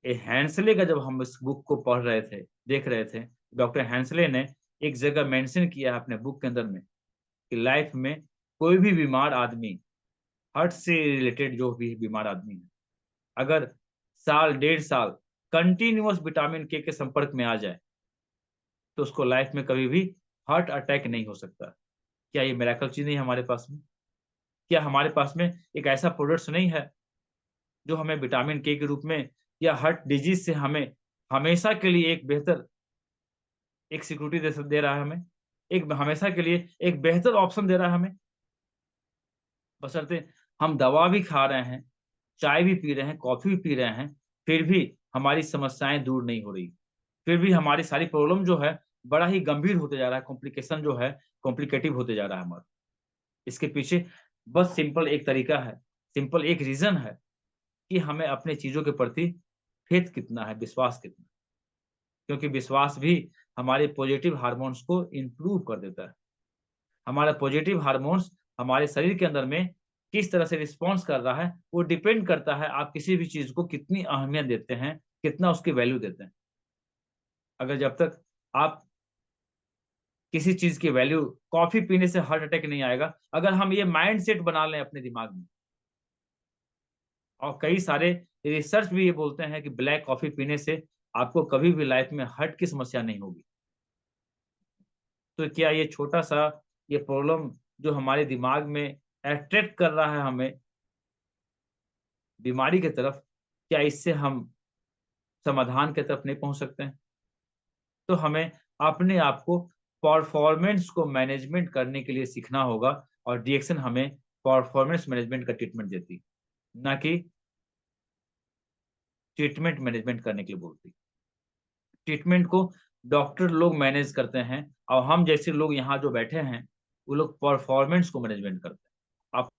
B: हैंसले का, जब हम इस बुक को पढ़ रहे थे, देख रहे थे, डॉक्टर हैंसले ने एक जगह मेंशन किया है अपने बुक के अंदर में कि लाइफ में कोई भी बीमार आदमी, हार्ट से रिलेटेड जो भी बीमार आदमी है, अगर साल 1.5 साल कंटिन्यूअस विटामिन के संपर्क में आ जाए तो उसको लाइफ में कभी भी हार्ट अटैक नहीं हो सकता। क्या ये मिरेकल चीज नहीं है हमारे पास में? क्या हमारे पास में एक ऐसा प्रोडक्ट्स नहीं है जो हमें विटामिन के रूप में या हार्ट डिजीज से हमें हमेशा के लिए एक बेहतर एक सिक्योरिटी दे रहा है, हमें एक हमेशा के लिए एक बेहतर ऑप्शन दे रहा है हमें? बशर्ते हम दवा भी खा रहे हैं, चाय भी पी रहे हैं, कॉफी भी पी रहे हैं, फिर भी हमारी समस्याएं दूर नहीं हो रही, फिर भी हमारी सारी प्रॉब्लम जो है बड़ा ही गंभीर होते जा रहा है, कॉम्प्लिकेशन जो है कॉम्प्लिकेटिव होते जा रहा है हमारा। इसके पीछे बस सिंपल एक तरीका है, सिंपल एक रीजन है कि हमें अपने चीजों के प्रति फेथ कितना है, विश्वास कितना। क्योंकि विश्वास भी हमारे पॉजिटिव हार्मोन्स को इंप्रूव कर देता है। हमारा पॉजिटिव हार्मोन्स हमारे शरीर के अंदर में किस तरह से रिस्पॉन्स कर रहा है, वो डिपेंड करता है आप किसी भी चीज को कितनी अहमियत देते हैं, कितना उसकी वैल्यू देते हैं। अगर जब तक आप किसी चीज की वैल्यू, कॉफी पीने से हार्ट अटैक नहीं आएगा, अगर हम ये माइंड सेट बना लें अपने दिमाग में। और कई सारे रिसर्च भी ये बोलते हैं कि ब्लैक कॉफी पीने से आपको कभी भी लाइफ में हार्ट की समस्या नहीं होगी। तो क्या ये छोटा सा ये प्रॉब्लम जो हमारे दिमाग में अट्रैक्ट कर रहा है हमें बीमारी की तरफ, क्या इससे हम समाधान की तरफ नहीं पहुंच सकते हैं? तो हमें अपने आप को परफॉर्मेंस को मैनेजमेंट करने के लिए सीखना होगा, और डीएक्शन हमें परफॉर्मेंस मैनेजमेंट का ट्रीटमेंट देती, ना कि ट्रीटमेंट मैनेजमेंट करने के लिए बोलती। ट्रीटमेंट को डॉक्टर लोग मैनेज करते हैं, और हम जैसे लोग यहाँ जो बैठे हैं वो लोग परफॉर्मेंस को मैनेजमेंट करते हैं। आप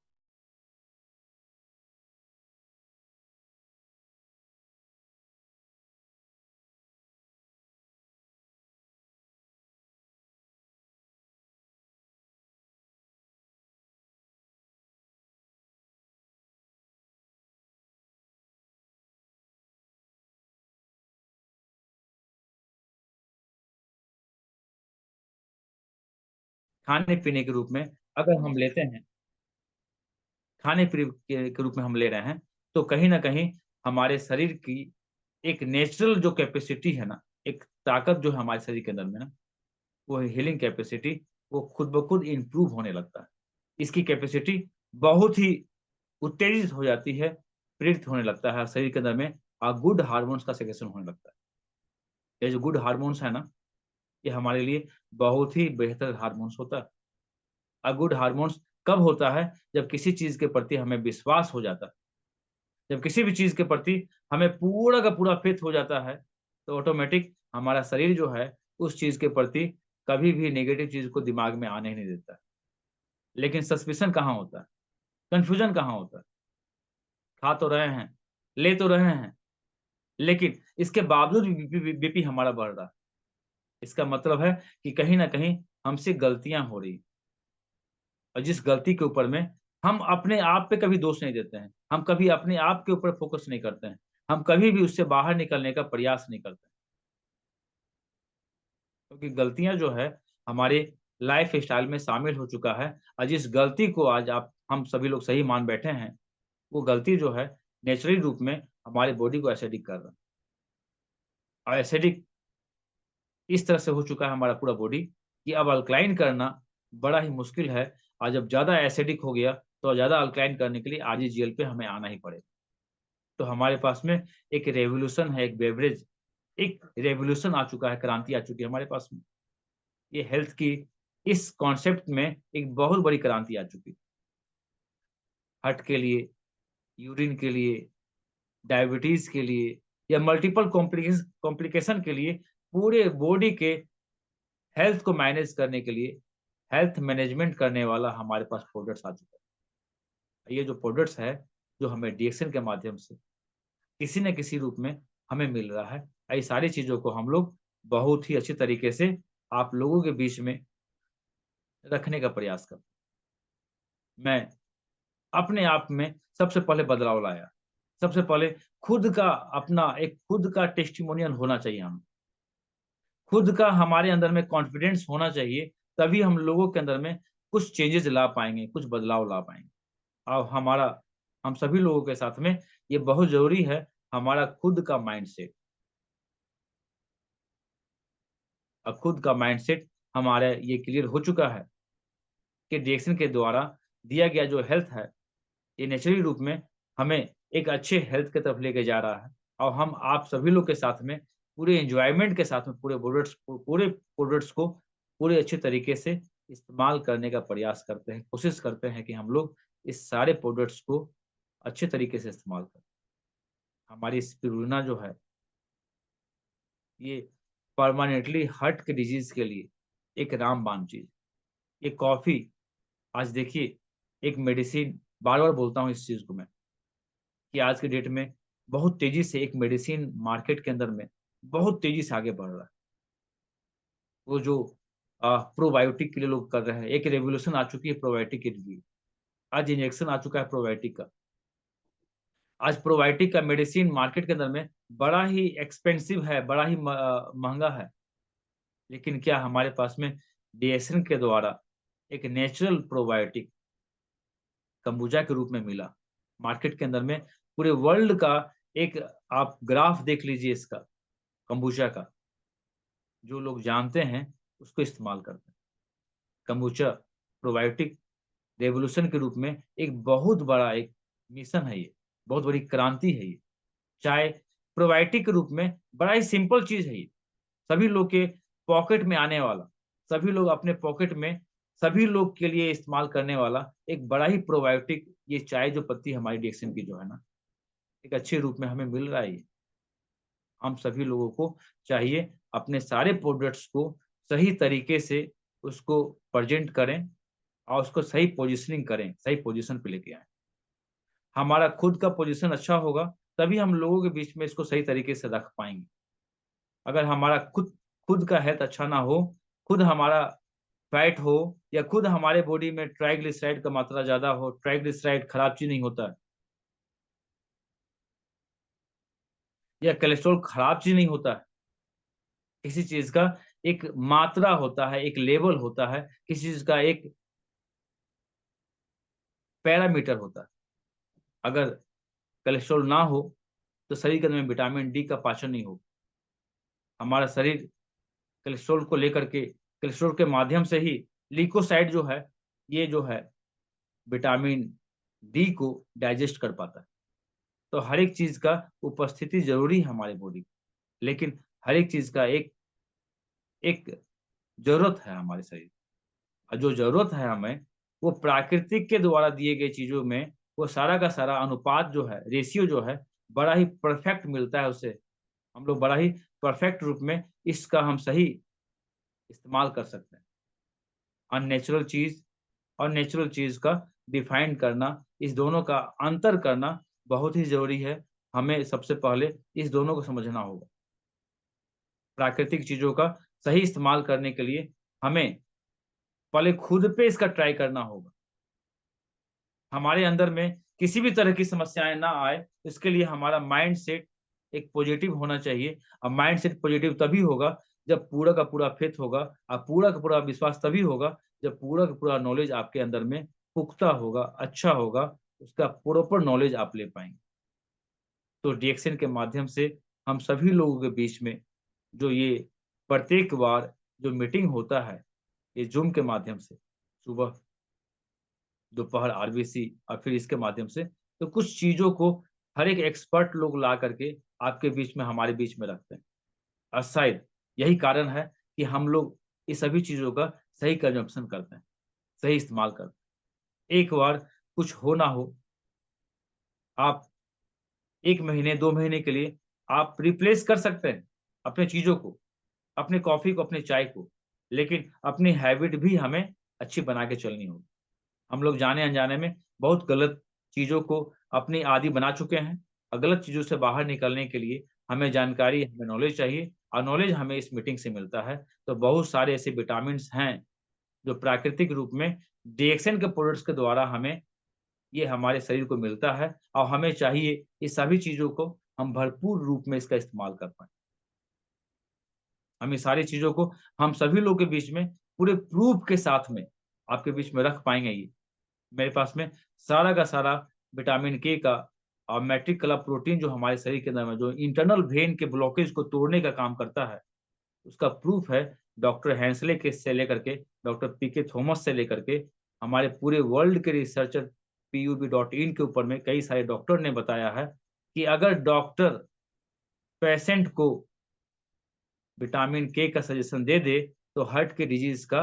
B: खाने पीने के रूप में अगर हम लेते हैं, खाने पीने के रूप में हम ले रहे हैं, तो कहीं ना कहीं हमारे शरीर की एक नेचुरल जो कैपेसिटी है ना, एक ताकत जो है हमारे शरीर के अंदर में ना, वो हीलिंग कैपेसिटी, वो खुद ब खुद इंप्रूव होने लगता है। इसकी कैपेसिटी बहुत ही उत्तेजित हो जाती है, प्रेरित होने लगता है शरीर के अंदर में, और गुड हार्मोन्स का सेक्रेशन होने लगता है। ये जो गुड हार्मोन्स है ना, ये हमारे लिए बहुत ही बेहतर हार्मोन्स होता है। और गुड हार्मोन्स कब होता है? जब किसी चीज के प्रति हमें विश्वास हो जाता है, जब किसी भी चीज के प्रति हमें पूरा का पूरा फेथ हो जाता है, तो ऑटोमेटिक हमारा शरीर जो है उस चीज के प्रति कभी भी नेगेटिव चीज को दिमाग में आने ही नहीं देता है। लेकिन सस्पिशन कहाँ होता है, कंफ्यूजन कहाँ होता है? खा तो रहे हैं, ले तो रहे हैं, लेकिन इसके बावजूद भी बीपी हमारा बढ़ रहा है। इसका मतलब है कि कहीं न कहीं हमसे गलतियाँ हो रही हैं, और जिस गलती के ऊपर में हम अपने आप पे कभी दोष नहीं देते हैं। हम कभी अपने आप के ऊपर फ़ोकस नहीं करते हैं। हम कभी भी उससे बाहर निकलने का प्रयास नहीं करते हैं। क्योंकि गलतियाँ जो है हमारे लाइफ़स्टाइल में शामिल हो चुका है, और जिस गलती को आज आप हम सभी लोग सही मान बैठे हैं, वो गलती जो है नेचुरली रूप में हमारी बॉडी को एसिडिक कर रहा है। और एसिडिक इस तरह से हो चुका है हमारा पूरा बॉडी कि अब अल्कलाइन करना बड़ा ही मुश्किल है, और जब ज़्यादा एसिडिक हो गया तो ज़्यादा अल्कलाइन करने के लिए आरजीजीएल पे हमें आना ही पड़ेगा। तो हमारे पास में एक रेवोल्यूशन है, एक बेवरेज, एक रेवोल्यूशन आ चुका है, क्रांति आ चुकी है हमारे पास में। ये हेल्थ की इस कॉन्सेप्ट में एक बहुत बड़ी क्रांति आ चुकी है। हार्ट के लिए, यूरिन के लिए, डायबिटीज़ के लिए, या मल्टीपल कॉम्प्लिकेशन के लिए, पूरे बॉडी के हेल्थ को मैनेज करने के लिए, हेल्थ मैनेजमेंट करने वाला हमारे पास प्रोडक्ट्स आ चुका है। ये जो प्रोडक्ट्स है, जो हमें डीएक्सएन के माध्यम से किसी न किसी रूप में हमें मिल रहा है। ये सारी चीज़ों को हम लोग बहुत ही अच्छी तरीके से आप लोगों के बीच में रखने का प्रयास करते हैं। मैं अपने आप में सबसे पहले बदलाव लाया। सबसे पहले खुद का अपना एक खुद का टेस्टिमोनियल होना चाहिए हमें। खुद का हमारे अंदर में कॉन्फिडेंस होना चाहिए, तभी हम लोगों के अंदर में कुछ चेंजेज़ ला पाएँगे, कुछ बदलाव ला पाएँगे। और हम सभी लोगों के साथ में ये बहुत ज़रूरी है, हमारा खुद का माइंडसेट। अब खुद का माइंडसेट हमारा ये क्लियर हो चुका है कि डीएक्सएन के द्वारा दिया गया जो हेल्थ है, ये नेचुरली रूप में हमें एक अच्छे हेल्थ की तरफ लेके जा रहा है, और हम आप सभी लोग के साथ में पूरे एन्जॉयमेंट के साथ में पूरे प्रोडक्ट्स को पूरे अच्छे तरीके से इस्तेमाल करने का प्रयास करते हैं। कोशिश करते हैं कि हम लोग इस सारे प्रोडक्ट्स को अच्छे तरीके से इस्तेमाल करें। हमारी स्पिरुलिना जो है, ये परमानेंटली हार्ट के डिजीज़ के लिए एक रामबाण चीज़। ये कॉफ़ी आज देखिए एक मेडिसिन, बार-बार बोलता हूँ इस चीज़ को मैं, कि आज के डेट में बहुत तेज़ी से एक मेडिसिन मार्केट के अंदर में बहुत तेज़ी से आगे बढ़ रहा है। वो जो प्रोबायोटिक के लिए लोग कर रहे हैं, एक रेवोल्यूशन आ चुकी है प्रोबायोटिक के लिए। आज इंजेक्शन आ चुका है प्रोबायोटिक का। आज प्रोबायोटिक का मेडिसिन मार्केट के अंदर में बड़ा ही एक्सपेंसिव है, बड़ा ही महँगा है। लेकिन क्या हमारे पास में डीएसएन के द्वारा एक नेचुरल प्रोबायोटिक कंबुजा के रूप में मिला। मार्केट के अंदर में पूरे वर्ल्ड का एक आप ग्राफ देख लीजिए इसका, कंबुचा का। जो लोग जानते हैं, उसको इस्तेमाल करते हैं। कंबुचा प्रोबायोटिक रेवोल्यूशन के रूप में एक बहुत बड़ा एक मिशन है ये, बहुत बड़ी क्रांति है ये। चाहे प्रोबायोटिक के रूप में बड़ा ही सिंपल चीज़ है ये। सभी लोग के पॉकेट में आने वाला, सभी लोग अपने पॉकेट में सभी लोग के लिए इस्तेमाल करने वाला एक बड़ा ही प्रोबायोटिक ये चाय जो पत्ती हमारी डीएक्सएन की जो है ना, एक अच्छे रूप में हमें मिल रहा है ये। हम सभी लोगों को चाहिए अपने सारे प्रोडक्ट्स को सही तरीके से उसको प्रेज़ेंट करें, और उसको सही पोज़ीशनिंग करें, सही पोज़ीशन पे लेके आएँ। हमारा खुद का पोज़ीशन अच्छा होगा, तभी हम लोगों के बीच में इसको सही तरीके से रख पाएँगे। अगर हमारा खुद खुद का हेल्थ अच्छा ना हो, खुद हमारा फैट हो, या खुद हमारे बॉडी में ट्राइग्लिसराइड का मात्रा ज़्यादा हो, ट्राइग्लिसराइड खराब चीज़ नहीं होता है, या कोलेस्ट्रॉल खराब चीज़ नहीं होता है। किसी चीज़ का एक मात्रा होता है, एक लेवल होता है, किसी चीज़ का एक पैरामीटर होता है। अगर कोलेस्ट्रॉल ना हो, तो शरीर के अंदर में विटामिन डी का पाचन नहीं होगा। हमारा शरीर कोलेस्ट्रॉल को लेकर के कोलेस्ट्रॉल के माध्यम से ही ल्यूकोसाइड जो है, ये जो है विटामिन डी को डाइजेस्ट कर पाता है। तो हर एक चीज़ का उपस्थिति ज़रूरी है हमारी बॉडी में। लेकिन हर एक चीज़ का एक एक ज़रूरत है हमारे शरीर, और जो ज़रूरत है हमें, वो प्राकृतिक के द्वारा दिए गए चीज़ों में वो सारा का सारा अनुपात जो है, रेशियो जो है, बड़ा ही परफेक्ट मिलता है उसे। हम लोग बड़ा ही परफेक्ट रूप में इसका हम सही इस्तेमाल कर सकते हैं। अननेचुरल चीज और नेचुरल चीज का डिफाइन करना, इस दोनों का अंतर करना बहुत ही जरूरी है। हमें सबसे पहले इस दोनों को समझना होगा। प्राकृतिक चीजों का सही इस्तेमाल करने के लिए हमें पहले खुद पे इसका ट्राई करना होगा। हमारे अंदर में किसी भी तरह की समस्याएं ना आए, इसके लिए हमारा माइंड सेट एक पॉजिटिव होना चाहिए। और माइंड सेट पॉजिटिव तभी होगा जब पूरा का पूरा फेथ होगा, और पूरा का पूरा विश्वास तभी होगा जब पूरा का पूरा नॉलेज आपके अंदर में पुख्ता होगा, अच्छा होगा, उसका प्रॉपर नॉलेज आप ले पाएंगे। तो डीएक्सएन के माध्यम से हम सभी लोगों के बीच में जो ये प्रत्येक बार जो मीटिंग होता है, ये जूम के माध्यम से, सुबह दोपहर आरबीसी और फिर इसके माध्यम से, तो कुछ चीजों को हर एक एक्सपर्ट लोग ला करके आपके बीच में, हमारे बीच में रखते हैं। और शायद यही कारण है कि हम लोग इस सभी चीजों का सही कंजम्पशन करते हैं, सही इस्तेमाल करते हैं। एक बार कुछ हो ना हो, आप 1 महीने 2 महीने के लिए आप रिप्लेस कर सकते हैं अपने चीजों को, अपने कॉफी को, अपने चाय को, लेकिन अपनी हैबिट भी हमें अच्छी बना के चलनी होगी। हम लोग जाने अनजाने में बहुत गलत चीजों को अपनी आदि बना चुके हैं, और गलत चीजों से बाहर निकलने के लिए हमें जानकारी, हमें नॉलेज चाहिए, और नॉलेज हमें इस मीटिंग से मिलता है। तो बहुत सारे ऐसे विटामिन हैं जो प्राकृतिक रूप में डीएक्सएन के प्रोडक्ट्स के द्वारा हमें ये हमारे शरीर को मिलता है, और हमें चाहिए इस सभी चीजों को हम भरपूर रूप में इसका इस्तेमाल कर पाए। हम इस सारी चीजों को हम सभी लोग के बीच में पूरे प्रूफ के साथ में आपके बीच में रख पाएंगे। ये मेरे पास में सारा का सारा विटामिन के का और मैट्रिक कला प्रोटीन जो हमारे शरीर के अंदर में जो इंटरनल वेन के ब्लॉकेज को तोड़ने का काम करता है, उसका प्रूफ है। डॉक्टर हैंसले के से लेकर के डॉक्टर पीके थॉमस से लेकर के हमारे पूरे वर्ल्ड के रिसर्चर PUB.in के ऊपर में कई सारे डॉक्टर ने बताया है कि अगर डॉक्टर पेशेंट को विटामिन के का सजेशन दे दे तो हार्ट के डिजीज का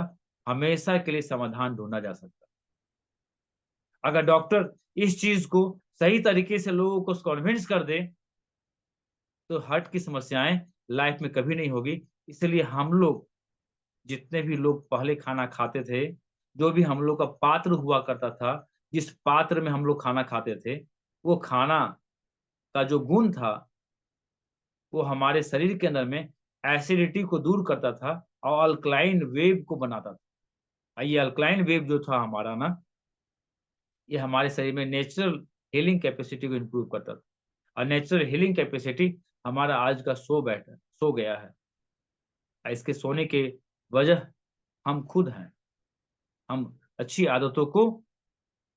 B: हमेशा के लिए समाधान ढूंढा जा सकता है। अगर डॉक्टर इस चीज को सही तरीके से लोगों को कन्विंस कर दे तो हार्ट की समस्याएं लाइफ में कभी नहीं होगी। इसलिए हम लोग, जितने भी लोग पहले खाना खाते थे, जो भी हम लोग का पात्र हुआ करता था, जिस पात्र में हम लोग खाना खाते थे, वो खाना का जो गुण था वो हमारे शरीर के अंदर में एसिडिटी को दूर करता था और अल्कलाइन वेव को बनाता था। ये अल्कलाइन वेव जो था हमारा ना, ये हमारे शरीर में नेचुरल हीलिंग कैपेसिटी को इम्प्रूव करता था। और नेचुरल हीलिंग कैपेसिटी हमारा आज का सो गया है। इसके सोने के वजह हम खुद हैं। हम अच्छी आदतों को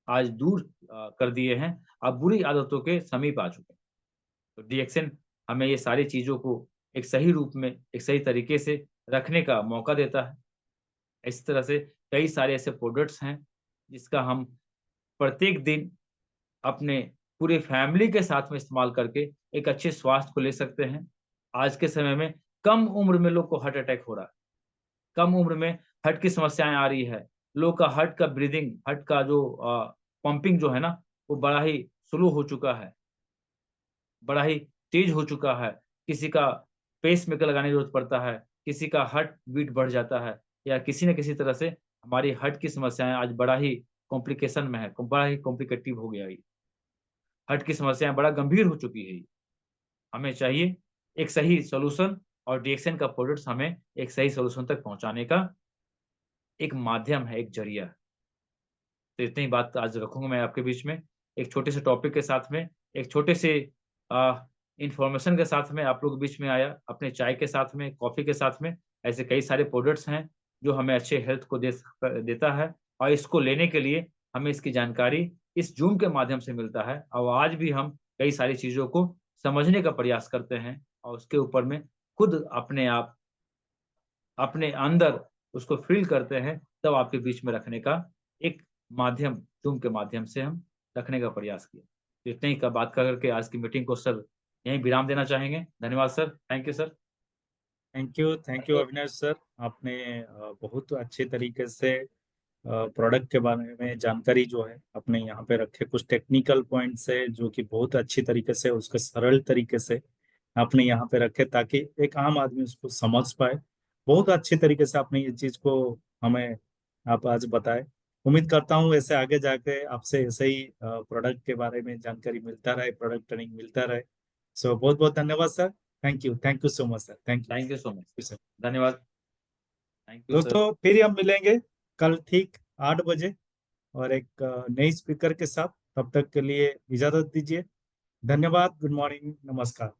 B: आज दूर कर दिए हैं, अब बुरी आदतों के समीप आ चुके हैं। तो डीएक्सएन हमें ये सारी चीजों को एक सही रूप में, एक सही तरीके से रखने का मौका देता है। इस तरह से कई सारे ऐसे प्रोडक्ट्स हैं जिसका हम प्रत्येक दिन अपने पूरे फैमिली के साथ में इस्तेमाल करके एक अच्छे स्वास्थ्य को ले सकते हैं। आज के समय में कम उम्र में लोग को हार्ट अटैक हो रहा है, कम उम्र में हार्ट की समस्याएं आ रही है। लोग का हार्ट का ब्रीदिंग, हार्ट का जो पंपिंग जो है ना, वो बड़ा ही स्लो हो चुका है, बड़ा ही तेज हो चुका है। किसी का पेस मेकर लगाने की जरूरत पड़ता है, किसी का हार्ट बीट बढ़ जाता है, या किसी न किसी तरह से हमारी हार्ट की समस्याएं आज बड़ा ही कॉम्प्लिकेशन में है, बड़ा ही कॉम्प्लिकेटिव हो गया है। हार्ट की समस्याएं बड़ा गंभीर हो चुकी है। हमें चाहिए एक सही सोल्यूशन, और डीएक्सएन का प्रोडक्ट्स हमें एक सही सोल्यूशन तक पहुंचाने का एक माध्यम है, एक जरिया है। तो इतनी बात आज रखूंगा मैं आपके बीच में, एक छोटे से टॉपिक के साथ में, एक छोटे से इंफॉर्मेशन के साथ में आप लोग के बीच में आया, अपने चाय के साथ में, कॉफी के साथ में। ऐसे कई सारे प्रोडक्ट्स हैं जो हमें अच्छे हेल्थ को देता है, और इसको लेने के लिए हमें इसकी जानकारी इस जूम के माध्यम से मिलता है। और आज भी हम कई सारी चीजों को समझने का प्रयास करते हैं, और उसके ऊपर में खुद अपने आप अपने अंदर उसको फील करते हैं, तब आपके बीच में रखने का एक माध्यम, जूम के माध्यम से हम रखने का प्रयास किया। तो इतने ही का बात करके आज की मीटिंग को सर यहीं विराम देना चाहेंगे। धन्यवाद sir, thank you sir.
A: Thank you Avinash sir. आपने बहुत अच्छे तरीके से प्रोडक्ट के बारे में जानकारी जो है अपने यहाँ पे रखे, कुछ टेक्निकल पॉइंट्स है जो कि बहुत अच्छी तरीके से, उसके सरल तरीके से आपने यहाँ पे रखे ताकि एक आम आदमी उसको समझ पाए बहुत अच्छे तरीके से आपने ये चीज को हमें आप आज बताए। उम्मीद करता हूँ ऐसे आगे जाके आपसे ऐसे ही प्रोडक्ट के बारे में जानकारी मिलता रहे, प्रोडक्ट ट्रेनिंग मिलता रहे। सो बहुत बहुत धन्यवाद sir. Thank you so much sir. Thank
B: thank you so much.
A: You sir.
B: धन्यवाद। Thank you sir.
A: दोस्तों फिर हम मिलेंगे कल ठीक 8 बजे और एक नई स्पीकर के साथ। तब तक के लिए इजाजत दीजिए। धन्यवाद। Good morning. नमस्कार।